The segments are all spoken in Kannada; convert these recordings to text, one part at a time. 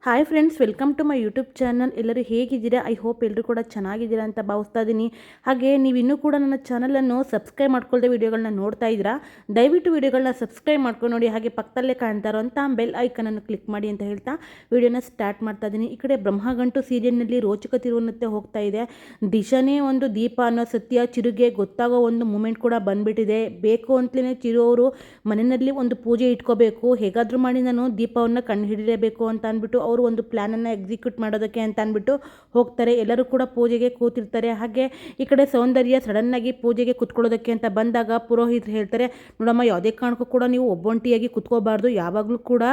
Hi friends, welcome to my YouTube channel. ಎಲ್ಲರೂ ಹೇಗಿದ್ದೀರಾ? ಐ ಹೋಪ್ ಎಲ್ಲರೂ ಕೂಡ ಚೆನ್ನಾಗಿದ್ದೀರಾ ಅಂತ ಭಾವಿಸ್ತಾ ಇದ್ದೀನಿ. ಹಾಗೆ ನೀವು ಇನ್ನೂ ಕೂಡ ನನ್ನ ಚಾನಲನ್ನು ಸಬ್ಸ್ಕ್ರೈಬ್ ಮಾಡ್ಕೊಳ್ಳದೆ ವಿಡಿಯೋಗಳನ್ನ ನೋಡ್ತಾ ಇದ್ದೀರಾ, ದಯವಿಟ್ಟು ವಿಡಿಯೋಗಳನ್ನ ಸಬ್ಸ್ಕ್ರೈಬ್ ಮಾಡ್ಕೊಂಡು ನೋಡಿ. ಹಾಗೆ ಪಕ್ಕದಲ್ಲೇ ಕಾಣ್ತಾ ಇರೋಂಥ ಬೆಲ್ ಐಕನನ್ನು ಕ್ಲಿಕ್ ಮಾಡಿ ಅಂತ ಹೇಳ್ತಾ ವಿಡಿಯೋನ ಸ್ಟಾರ್ಟ್ ಮಾಡ್ತಾ ಇದ್ದೀನಿ. ಈ ಕಡೆ ಬ್ರಹ್ಮಗಂಟು ಸೀರಿಯಲ್ನಲ್ಲಿ ರೋಚಕ ತಿರುವನ್ನತ್ತೆ ಹೋಗ್ತಾ ಇದೆ. ದಿಶಾನೇ ಒಂದು ದೀಪ ಅನ್ನೋ ಸತ್ಯ ಚಿರುಗೆ ಗೊತ್ತಾಗೋ ಒಂದು ಮೂಮೆಂಟ್ ಕೂಡ ಬಂದ್ಬಿಟ್ಟಿದೆ. ಬೇಕು ಅಂತಲೇ ಚಿರು ಅವರು ಮನೆಯಲ್ಲಿ ಒಂದು ಪೂಜೆ ಇಟ್ಕೋಬೇಕು, ಹೇಗಾದರೂ ಮಾಡಿ ನಾನು ದೀಪವನ್ನು ಕಂಡು ಹಿಡಿಯಲೇಬೇಕು ಅಂತ ಅಂದ್ಬಿಟ್ಟು ಅವರು ಒಂದು ಪ್ಲ್ಯಾನನ್ನು ಎಕ್ಸಿಕ್ಯೂಟ್ ಮಾಡೋದಕ್ಕೆ ಅಂತ ಅಂದ್ಬಿಟ್ಟು ಹೋಗ್ತಾರೆ. ಎಲ್ಲರೂ ಕೂಡ ಪೂಜೆಗೆ ಕೂತಿರ್ತಾರೆ. ಹಾಗೆ ಈ ಕಡೆ ಸೌಂದರ್ಯ ಸಡನ್ನಾಗಿ ಪೂಜೆಗೆ ಕುತ್ಕೊಳ್ಳೋದಕ್ಕೆ ಅಂತ ಬಂದಾಗ ಪುರೋಹಿತರು ಹೇಳ್ತಾರೆ, ನೋಡಮ್ಮ, ಯಾವುದೇ ಕಾರಣಕ್ಕೂ ಕೂಡ ನೀವು ಒಬ್ಬೊಂಟಿಯಾಗಿ ಕುತ್ಕೋಬಾರ್ದು, ಯಾವಾಗಲೂ ಕೂಡ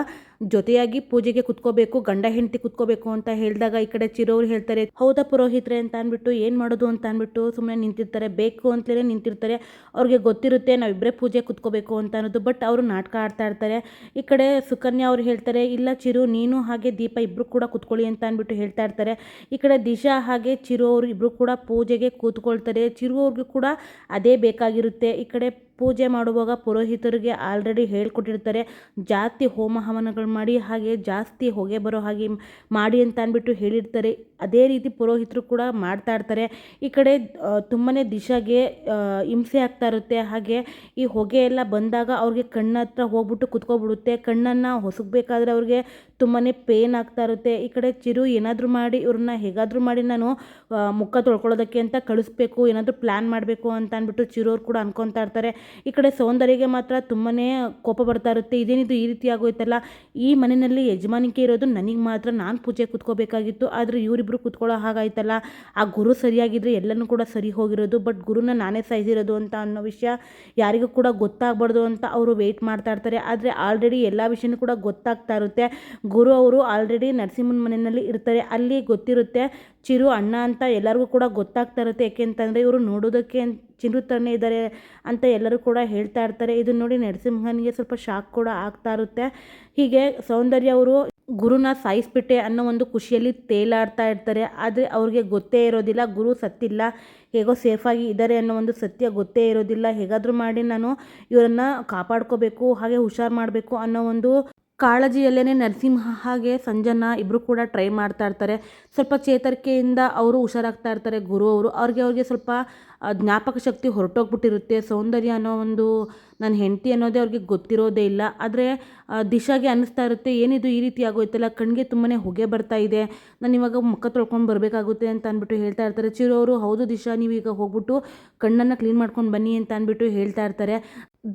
ಜೊತೆಯಾಗಿ ಪೂಜೆಗೆ ಕುತ್ಕೋಬೇಕು, ಗಂಡ ಹೆಂಡತಿ ಕುತ್ಕೋಬೇಕು ಅಂತ ಹೇಳಿದಾಗ ಈ ಕಡೆ ಚಿರೋರು ಹೇಳ್ತಾರೆ, ಹೌದಾ ಪುರೋಹಿತರೆ ಅಂತ ಅಂದ್ಬಿಟ್ಟು ಏನು ಮಾಡೋದು ಅಂತ ಅಂದ್ಬಿಟ್ಟು ಸುಮ್ಮನೆ ನಿಂತಿರ್ತಾರೆ. ಬೇಕು ಅಂತಲೇ ನಿಂತಿರ್ತಾರೆ. ಅವ್ರಿಗೆ ಗೊತ್ತಿರುತ್ತೆ ನಾವಿಬ್ಬರೇ ಪೂಜೆ ಕುತ್ಕೋಬೇಕು ಅಂತ ಅನ್ನೋದು, ಬಟ್ ಅವರು ನಾಟಕ ಆಡ್ತಾ ಇರ್ತಾರೆ. ಈ ಕಡೆ ಸುಕನ್ಯಾ ಅವ್ರು ಹೇಳ್ತಾರೆ, ಇಲ್ಲ ಚಿರು, ನೀನು ಹಾಗೆ ದೀಪ ಇಬ್ಬರು ಕೂಡ ಕುತ್ಕೊಳ್ಳಿ ಅಂತ ಅಂದ್ಬಿಟ್ಟು ಹೇಳ್ತಾ ಇರ್ತಾರೆ. ಈ ಕಡೆ ದಿಶಾ ಹಾಗೆ ಚಿರು ಅವರು ಇಬ್ಬರು ಕೂಡ ಪೂಜೆಗೆ ಕೂತ್ಕೊಳ್ತಾರೆ. ಚಿರು ಅವ್ರಿಗೂ ಕೂಡ ಅದೇ ಬೇಕಾಗಿರುತ್ತೆ. ಈ ಕಡೆ ಪೂಜೆ ಮಾಡುವಾಗ ಪುರೋಹಿತರಿಗೆ ಆಲ್ರೆಡಿ ಹೇಳ್ಕೊಟ್ಟಿರ್ತಾರೆ, ಜಾಸ್ತಿ ಹೋಮ ಹವನಗಳು ಮಾಡಿ ಹಾಗೆ ಜಾಸ್ತಿ ಹೊಗೆ ಬರೋ ಹಾಗೆ ಮಾಡಿ ಅಂತ ಅಂದ್ಬಿಟ್ಟು ಹೇಳಿರ್ತಾರೆ. ಅದೇ ರೀತಿ ಪುರೋಹಿತರು ಕೂಡ ಮಾಡ್ತಾ ಇರ್ತಾರೆ. ಈ ಕಡೆ ತುಂಬಾ ದಿಶಾಗೆ ಹಿಂಸೆ ಆಗ್ತಾ ಇರುತ್ತೆ. ಹಾಗೆ ಈ ಹೊಗೆ ಎಲ್ಲ ಬಂದಾಗ ಅವ್ರಿಗೆ ಕಣ್ಣ ಹತ್ರ ಹೋಗ್ಬಿಟ್ಟು ಕುತ್ಕೊಬಿಡುತ್ತೆ. ಕಣ್ಣನ್ನು ಹೊಸಗಬೇಕಾದ್ರೆ ಅವ್ರಿಗೆ ತುಂಬಾ ಪೇನ್ ಆಗ್ತಾ ಇರುತ್ತೆ. ಈ ಕಡೆ ಚಿರು ಏನಾದರೂ ಮಾಡಿ ಇವ್ರನ್ನ ಹೇಗಾದರೂ ಮಾಡಿ ನಾನು ಮುಖ ತೊಳ್ಕೊಳ್ಳೋದಕ್ಕೆ ಅಂತ ಕಳಿಸ್ಬೇಕು, ಏನಾದರೂ ಪ್ಲ್ಯಾನ್ ಮಾಡಬೇಕು ಅಂತ ಅಂದ್ಬಿಟ್ಟು ಚಿರೋರು ಕೂಡ ಅನ್ಕೊತಾ ಇರ್ತಾರೆ. ಈ ಕಡೆ ಸೌಂದರ್ಯಗೆ ಮಾತ್ರ ತುಂಬಾ ಕೋಪ ಬರ್ತಾ ಇರುತ್ತೆ. ಇದೇನಿದು ಈ ರೀತಿ ಆಗೋಯ್ತಲ್ಲ, ಈ ಮನೆಯಲ್ಲಿ ಯಜಮಾನಿಕೆ ಇರೋದು ನನಗೆ ಮಾತ್ರ, ನಾನು ಪೂಜೆ ಕುತ್ಕೋಬೇಕಾಗಿತ್ತು, ಆದರೆ ಇವರಿಬ್ಬರು ಕುತ್ಕೊಳ್ಳೋ ಹಾಗಾಯ್ತಲ್ಲ. ಆ ಗುರು ಸರಿಯಾಗಿದ್ದರೆ ಎಲ್ಲನೂ ಕೂಡ ಸರಿ ಹೋಗಿರೋದು, ಬಟ್ ಗುರುನ ನಾನೇ ಸಾಯಿಸಿರೋದು ಅಂತ ಅನ್ನೋ ವಿಷಯ ಯಾರಿಗೂ ಕೂಡ ಗೊತ್ತಾಗಬಾರ್ದು ಅಂತ ಅವರು ವೆಯ್ಟ್ ಮಾಡ್ತಾ ಇರ್ತಾರೆ. ಆದರೆ ಆಲ್ರೆಡಿ ಎಲ್ಲ ವಿಷಯನೂ ಕೂಡ ಗೊತ್ತಾಗ್ತಾ ಇರುತ್ತೆ. ಗುರು ಅವರು ಆಲ್ರೆಡಿ ನರಸಿಂಹನ ಮನೆಯಲ್ಲಿ ಇರ್ತಾರೆ. ಅಲ್ಲಿ ಗೊತ್ತಿರುತ್ತೆ ಚಿರು ಅಣ್ಣ ಅಂತ ಎಲ್ಲರಿಗೂ ಕೂಡ ಗೊತ್ತಾಗ್ತಾ ಇರುತ್ತೆ. ಯಾಕೆಂತಂದರೆ ಇವರು ನೋಡೋದಕ್ಕೆ ಚಿರು ಥರನೇ ಇದ್ದಾರೆ ಅಂತ ಎಲ್ಲರೂ ಕೂಡ ಹೇಳ್ತಾ ಇರ್ತಾರೆ. ಇದನ್ನು ನೋಡಿ ನರಸಿಂಹನಿಗೆ ಸ್ವಲ್ಪ ಶಾಕ್ ಕೂಡ ಆಗ್ತಾ ಇರುತ್ತೆ. ಹೀಗೆ ಸೌಂದರ್ಯ ಅವರು ಗುರುನ ಸಾಯಿಸ್ಬಿಟ್ಟೆ ಅನ್ನೋ ಒಂದು ಖುಷಿಯಲ್ಲಿ ತೇಲಾಡ್ತಾ ಇರ್ತಾರೆ. ಆದರೆ ಅವ್ರಿಗೆ ಗೊತ್ತೇ ಇರೋದಿಲ್ಲ ಗುರು ಸತ್ತಿಲ್ಲ, ಹೇಗೋ ಸೇಫಾಗಿ ಇದ್ದಾರೆ ಅನ್ನೋ ಒಂದು ಸತ್ಯ ಗೊತ್ತೇ ಇರೋದಿಲ್ಲ. ಹೇಗಾದರೂ ಮಾಡಿ ನಾನು ಇವರನ್ನು ಕಾಪಾಡ್ಕೋಬೇಕು, ಹಾಗೆ ಹುಷಾರು ಮಾಡಬೇಕು ಅನ್ನೋ ಒಂದು ಕಾಳಜಿಯಲ್ಲೇ ನರಸಿಂಹ ಹಾಗೆ ಸಂಜನಾ ಇಬ್ಬರು ಕೂಡ ಟ್ರೈ ಮಾಡ್ತಾ ಇರ್ತಾರೆ. ಸ್ವಲ್ಪ ಚೇತರಿಕೆಯಿಂದ ಅವರು ಹುಷಾರಾಗ್ತಾ ಇರ್ತಾರೆ. ಗುರು ಅವ್ರಿಗೆ ಸ್ವಲ್ಪ ಜ್ಞಾಪಕ ಶಕ್ತಿ ಹೊರಟೋಗ್ಬಿಟ್ಟಿರುತ್ತೆ. ಸೌಂದರ್ಯ ಅನ್ನೋ ಒಂದು ನನ್ನ ಹೆಂಡತಿ ಅನ್ನೋದೇ ಅವ್ರಿಗೆ ಗೊತ್ತಿರೋದೇ ಇಲ್ಲ. ಆದರೆ ದಿಶಾಗೆ ಅನ್ನಿಸ್ತಾ ಇರುತ್ತೆ, ಏನಿದು ಈ ರೀತಿ ಆಗೋಯ್ತಲ್ಲ, ಕಣ್ಣಿಗೆ ತುಂಬಾ ಹೊಗೆ ಬರ್ತಾ ಇದೆ, ನಾನು ಇವಾಗ ಮುಖ ತೊಳ್ಕೊಂಡು ಬರಬೇಕಾಗುತ್ತೆ ಅಂತ ಅಂದ್ಬಿಟ್ಟು ಹೇಳ್ತಾ ಇರ್ತಾರೆ. ಚಿರು ಅವರು, ಹೌದು ದಿಶಾ, ನೀವೀಗ ಹೋಗ್ಬಿಟ್ಟು ಕಣ್ಣನ್ನು ಕ್ಲೀನ್ ಮಾಡ್ಕೊಂಡು ಬನ್ನಿ ಅಂತ ಅಂದ್ಬಿಟ್ಟು ಹೇಳ್ತಾ ಇರ್ತಾರೆ.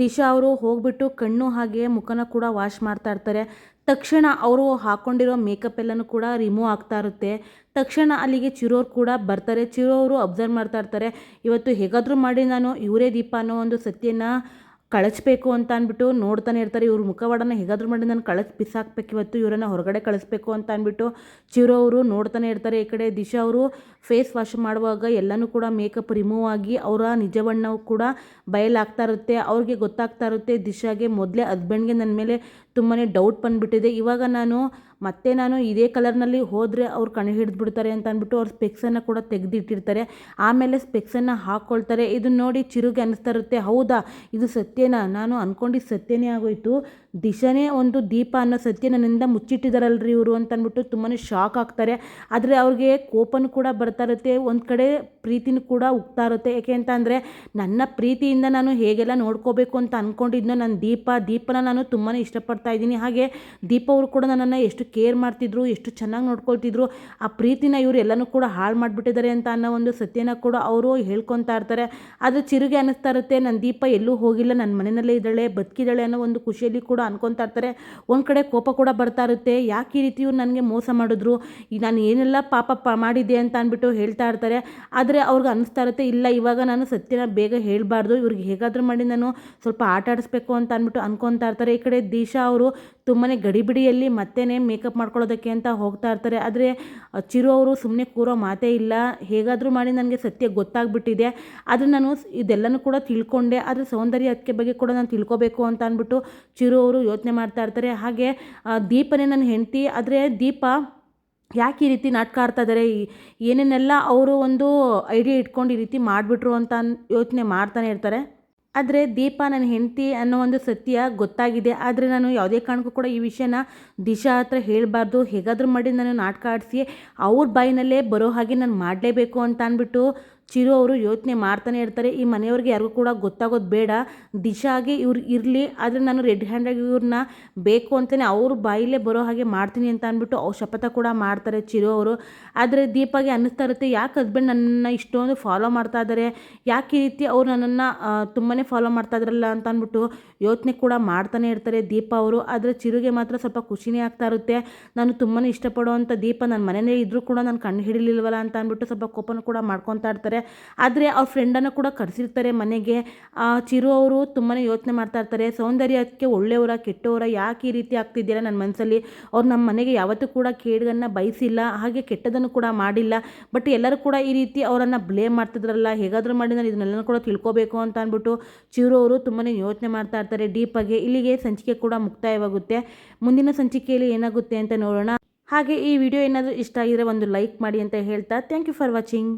ದಿಶಾ ಅವರು ಹೋಗ್ಬಿಟ್ಟು ಕಣ್ಣು ಹಾಗೆ ಮುಖನ ಕೂಡ ವಾಶ್ ಮಾಡ್ತಾ ಇರ್ತಾರೆ. ತಕ್ಷಣ ಅವರು ಹಾಕ್ಕೊಂಡಿರೋ ಮೇಕಪ್ ಎಲ್ಲನೂ ಕೂಡ ರಿಮೂವ್ ಆಗ್ತಾ ಇರುತ್ತೆ. ತಕ್ಷಣ ಅಲ್ಲಿಗೆ ಚಿರೋರು ಕೂಡ ಬರ್ತಾರೆ. ಚಿರೋರು ಅಬ್ಸರ್ವ್ ಮಾಡ್ತಾ ಇರ್ತಾರೆ, ಇವತ್ತು ಹೇಗಾದರೂ ಮಾಡಿ ನಾನು ಇವರೇ ದೀಪ ಅನ್ನೋ ಒಂದು ಸತ್ಯನ ಕಳಿಸ್ಬೇಕು ಅಂತ ಅಂದ್ಬಿಟ್ಟು ನೋಡ್ತಾನೆ ಇರ್ತಾರೆ. ಇವ್ರ ಮುಖವಾಡನ ಹೇಗಾದರೂ ಮಾಡಿ ನಾನು ಬಿಸಾಕ್ಬೇಕು, ಇವತ್ತು ಇವರನ್ನು ಹೊರಗಡೆ ಕಳಿಸ್ಬೇಕು ಅಂತ ಅಂದ್ಬಿಟ್ಟು ಚಿರು ಅವರು ನೋಡ್ತಾನೆ ಇರ್ತಾರೆ. ಈ ಕಡೆ ದಿಶಾ ಅವರು ಫೇಸ್ ವಾಶ್ ಮಾಡುವಾಗ ಎಲ್ಲನೂ ಕೂಡ ಮೇಕಪ್ ರಿಮೂವ್ ಆಗಿ ಅವರ ನಿಜವಣ್ಣವು ಕೂಡ ಬಯಲಾಗ್ತಾ ಇರುತ್ತೆ. ಅವ್ರಿಗೆ ಗೊತ್ತಾಗ್ತಾ ಇರುತ್ತೆ, ದಿಶಾಗೆ ಮೊದಲೇ ಹಸ್ಬೆಂಡ್ಗೆ ನನ್ನ ಮೇಲೆ ತುಂಬಾ ಡೌಟ್ ಬಂದುಬಿಟ್ಟಿದೆ, ಇವಾಗ ನಾನು ಇದೇ ಕಲರ್ನಲ್ಲಿ ಹೋದರೆ ಅವ್ರು ಕಣ್ಣು ಹಿಡಿದ್ಬಿಡ್ತಾರೆ ಅಂತ ಅಂದ್ಬಿಟ್ಟು ಅವ್ರ ಸ್ಪೆಕ್ಸನ್ನು ಕೂಡ ತೆಗೆದಿಟ್ಟಿರ್ತಾರೆ. ಆಮೇಲೆ ಸ್ಪೆಕ್ಸನ್ನು ಹಾಕ್ಕೊಳ್ತಾರೆ. ಇದನ್ನು ನೋಡಿ ಚಿರುಗೆ ಅನ್ನಿಸ್ತಾ ಇರುತ್ತೆ, ಹೌದಾ ಇದು ಸತ್ಯನಾ, ನಾನು ಅಂದ್ಕೊಂಡಿದ್ದು ಸತ್ಯನೇ ಆಗೋಯ್ತು, ದಿಶಾನೇ ಒಂದು ದೀಪ ಅನ್ನೋ ಸತ್ಯ ನನ್ನಿಂದ ಮುಚ್ಚಿಟ್ಟಿದ್ದಾರಲ್ರಿ ಇವರು ಅಂತ ಅಂದ್ಬಿಟ್ಟು ತುಂಬಾ ಶಾಕ್ ಆಗ್ತಾರೆ. ಆದರೆ ಅವ್ರಿಗೆ ಕೋಪನೂ ಕೂಡ ಬರ್ತಾ ಇರುತ್ತೆ, ಒಂದು ಕಡೆ ಪ್ರೀತಿನೂ ಕೂಡ ಉಗ್ತಾ ಇರುತ್ತೆ. ಯಾಕೆ ಅಂತ ಅಂದರೆ ನನ್ನ ಪ್ರೀತಿಯಿಂದ ನಾನು ಹೇಗೆಲ್ಲ ನೋಡ್ಕೋಬೇಕು ಅಂತ ಅಂದ್ಕೊಂಡಿದ್ನೋ, ನನ್ನ ದೀಪನ ನಾನು ತುಂಬಾ ಇಷ್ಟಪಡ್ತಾ ಇದ್ದೀನಿ. ಹಾಗೆ ದೀಪ ಅವರು ಕೂಡ ನನ್ನನ್ನು ಎಷ್ಟು ಕೇರ್ ಮಾಡ್ತಿದ್ರು, ಎಷ್ಟು ಚೆನ್ನಾಗಿ ನೋಡ್ಕೊಳ್ತಿದ್ರು, ಆ ಪ್ರೀತಿನ ಇವರು ಎಲ್ಲನೂ ಕೂಡ ಹಾಳು ಮಾಡಿಬಿಟ್ಟಿದ್ದಾರೆ ಅಂತ ಅನ್ನೋ ಒಂದು ಸತ್ಯನ ಕೂಡ ಅವರು ಹೇಳ್ಕೊತಾ ಇರ್ತಾರೆ. ಆದರೆ ಚಿರುಗೆ ಅನ್ನಿಸ್ತಾ ಇರುತ್ತೆ, ನನ್ನ ದೀಪ ಎಲ್ಲೂ ಹೋಗಿಲ್ಲ, ನನ್ನ ಮನೆಯಲ್ಲೇ ಇದ್ದಾಳೆ, ಬದುಕಿದ್ದಾಳೆ ಅನ್ನೋ ಒಂದು ಖುಷಿಯಲ್ಲಿ ಕೂಡ ಅನ್ಕೊತಾ ಇರ್ತಾರೆ. ಒಂದು ಕಡೆ ಕೋಪ ಕೂಡ ಬರ್ತಾ ಇರುತ್ತೆ, ಯಾಕೆ ಈ ರೀತಿ ಇವ್ರು ನನಗೆ ಮೋಸ ಮಾಡಿದ್ರು, ನಾನು ಏನೆಲ್ಲ ಪಾಪ ಮಾಡಿದ್ದೆ ಅಂತ ಅಂದ್ಬಿಟ್ಟು ಹೇಳ್ತಾ ಇರ್ತಾರೆ. ಆದರೆ ಅವ್ರಿಗೆ ಅನ್ನಿಸ್ತಾ ಇರುತ್ತೆ, ಇಲ್ಲ ಇವಾಗ ನಾನು ಸತ್ಯನ ಬೇಗ ಹೇಳಬಾರ್ದು, ಇವ್ರಿಗೆ ಹೇಗಾದರೂ ಮಾಡಿ ನಾನು ಸ್ವಲ್ಪ ಆಟ ಆಡಿಸ್ಬೇಕು ಅಂತ ಅಂದ್ಬಿಟ್ಟು ಅನ್ಕೊತಾ ಇರ್ತಾರೆ. ಈ ಕಡೆ ದಿಶಾ ಅವರು ತುಂಬಾ ಗಡಿಬಿಡಿಯಲ್ಲಿ ಮತ್ತೇ ಮೇಕಪ್ ಮಾಡ್ಕೊಳ್ಳೋದಕ್ಕೆ ಅಂತ ಹೋಗ್ತಾ ಇರ್ತಾರೆ. ಆದರೆ ಚಿರು ಅವರು ಸುಮ್ಮನೆ ಕೂರೋ ಮಾತೇ ಇಲ್ಲ, ಹೇಗಾದರೂ ಮಾಡಿ ನನಗೆ ಸತ್ಯ ಗೊತ್ತಾಗ್ಬಿಟ್ಟಿದೆ, ಆದರೆ ನಾನು ಇದೆಲ್ಲನೂ ಕೂಡ ತಿಳ್ಕೊಂಡೆ, ಆದರೆ ಸೌಂದರ್ಯ ಅದಕ್ಕೆ ಬಗ್ಗೆ ಕೂಡ ನಾನು ತಿಳ್ಕೊಬೇಕು ಅಂತ ಅಂದ್ಬಿಟ್ಟು ಚಿರು ಅವರು ಯೋಚನೆ ಮಾಡ್ತಾ ಇರ್ತಾರೆ. ಹಾಗೆ ದೀಪನೇ ನನ್ನ ಹೆಂಡತಿ, ಆದರೆ ದೀಪ ಯಾಕೆ ಈ ರೀತಿ ನಾಟಕ ಆಡ್ತಾ ಇದ್ದಾರೆ, ಏನೇನೆಲ್ಲ ಅವರು ಒಂದು ಐಡಿಯಾ ಇಟ್ಕೊಂಡು ಈ ರೀತಿ ಮಾಡಿಬಿಟ್ರು ಅಂತ ಯೋಚನೆ ಮಾಡ್ತಾನೆ ಇರ್ತಾರೆ. ಆದರೆ ದೀಪ ನನ್ನ ಹೆಂಡತಿ ಅನ್ನೋ ಒಂದು ಸತ್ಯ ಗೊತ್ತಾಗಿದೆ. ಆದರೆ ನಾನು ಯಾವುದೇ ಕಾರಣಕ್ಕೂ ಕೂಡ ಈ ವಿಷಯನ ದಿಶಾ ಹತ್ರ ಹೇಳಬಾರ್ದು. ಹೇಗಾದರೂ ಮಾಡಿ ನಾನು ನಾಟಕ ಆಡಿಸಿ ಅವ್ರ ಬಾಯಿನಲ್ಲೇ ಬರೋ ಹಾಗೆ ನಾನು ಮಾಡಲೇಬೇಕು ಅಂತ ಅಂದ್ಬಿಟ್ಟು ಚಿರು ಅವರು ಯೋಚನೆ ಮಾಡ್ತಾನೆ ಇರ್ತಾರೆ. ಈ ಮನೆಯವ್ರಿಗೆ ಯಾರಿಗೂ ಕೂಡ ಗೊತ್ತಾಗೋದು ಬೇಡ, ದಿಶಾಗೆ ಇವ್ರು ಇರಲಿ, ಆದರೆ ನಾನು ರೆಡ್ ಹ್ಯಾಂಡಾಗಿ ಇವ್ರನ್ನ ಬೇಕು ಅಂತಲೇ ಅವ್ರ ಬಾಯಿಲೇ ಬರೋ ಹಾಗೆ ಮಾಡ್ತೀನಿ ಅಂತ ಅಂದ್ಬಿಟ್ಟು ಅವ್ರು ಶಪಥ ಕೂಡ ಮಾಡ್ತಾರೆ ಚಿರು ಅವರು. ಆದರೆ ದೀಪಾಗೆ ಅನ್ನಿಸ್ತಾ ಇರುತ್ತೆ, ಯಾಕೆ ಹಸ್ಬೆಂಡ್ ನನ್ನನ್ನು ಇಷ್ಟೊಂದು ಫಾಲೋ ಮಾಡ್ತಾ ಇದ್ದಾರೆ, ಯಾಕೆ ಈ ರೀತಿ ಅವ್ರು ನನ್ನನ್ನು ತುಂಬಾ ಫಾಲೋ ಮಾಡ್ತಾ ಇದ್ರಲ್ಲ ಅಂತ ಅಂದ್ಬಿಟ್ಟು ಯೋಚನೆ ಕೂಡ ಮಾಡ್ತಾನೆ ಇರ್ತಾರೆ ದೀಪ ಅವರು. ಆದರೆ ಚಿರುಗೆ ಮಾತ್ರ ಸ್ವಲ್ಪ ಖುಷಿನೇ ಆಗ್ತಾ ಇರುತ್ತೆ. ನಾನು ತುಂಬಾ ಇಷ್ಟಪಡುವಂಥ ದೀಪ ನನ್ನ ಮನೆಯೇ ಇದ್ದರೂ ಕೂಡ ನಾನು ಕಂಡು ಹಿಡಿಲಿಲ್ವಲ್ಲ ಅಂತ ಅಂದ್ಬಿಟ್ಟು ಸ್ವಲ್ಪ ಕೋಪನ ಕೂಡ ಮಾಡ್ಕೊತಾ ಇರ್ತಾರೆ. ಆದರೆ ಅವ್ರ ಫ್ರೆಂಡನ್ನು ಕೂಡ ಕರೆಸಿರ್ತಾರೆ ಮನೆಗೆ. ಚಿರು ಅವರು ತುಂಬಾ ಯೋಚನೆ ಮಾಡ್ತಾ ಇರ್ತಾರೆ, ಸೌಂದರ್ಯಕ್ಕೆ ಒಳ್ಳೆಯವರ ಕೆಟ್ಟವರ, ಯಾಕೆ ಈ ರೀತಿ ಆಗ್ತಿದ್ದೀರಾ ನನ್ನ ಮನಸ್ಸಲ್ಲಿ. ಅವ್ರು ನಮ್ಮ ಮನೆಗೆ ಯಾವತ್ತೂ ಕೂಡ ಕೇಡನ್ನು ಬಯಸಿಲ್ಲ, ಹಾಗೆ ಕೆಟ್ಟದನ್ನು ಕೂಡ ಮಾಡಿಲ್ಲ. ಬಟ್ ಎಲ್ಲರೂ ಕೂಡ ಈ ರೀತಿ ಅವರನ್ನು ಬ್ಲೇಮ್ ಮಾಡ್ತಿದ್ರಲ್ಲ, ಹೇಗಾದರೂ ಮಾಡಿ ನಾನು ಇದನ್ನೆಲ್ಲ ಕೂಡ ತಿಳ್ಕೊಬೇಕು ಅಂತ ಅಂದ್ಬಿಟ್ಟು ಚಿರು ಅವರು ತುಂಬಾ ಯೋಚನೆ ಮಾಡ್ತಾ ಇರ್ತಾರೆ ದೀಪಗೆ. ಇಲ್ಲಿಗೆ ಸಂಚಿಕೆ ಕೂಡ ಮುಕ್ತಾಯವಾಗುತ್ತೆ. ಮುಂದಿನ ಸಂಚಿಕೆಯಲ್ಲಿ ಏನಾಗುತ್ತೆ ಅಂತ ನೋಡೋಣ. ಹಾಗೆ ಈ ವಿಡಿಯೋ ಏನಾದರೂ ಇಷ್ಟ ಆಗಿದರೆ ಒಂದು ಲೈಕ್ ಮಾಡಿ ಅಂತ ಹೇಳ್ತಾ ಥ್ಯಾಂಕ್ ಯು ಫಾರ್ ವಾಚಿಂಗ್.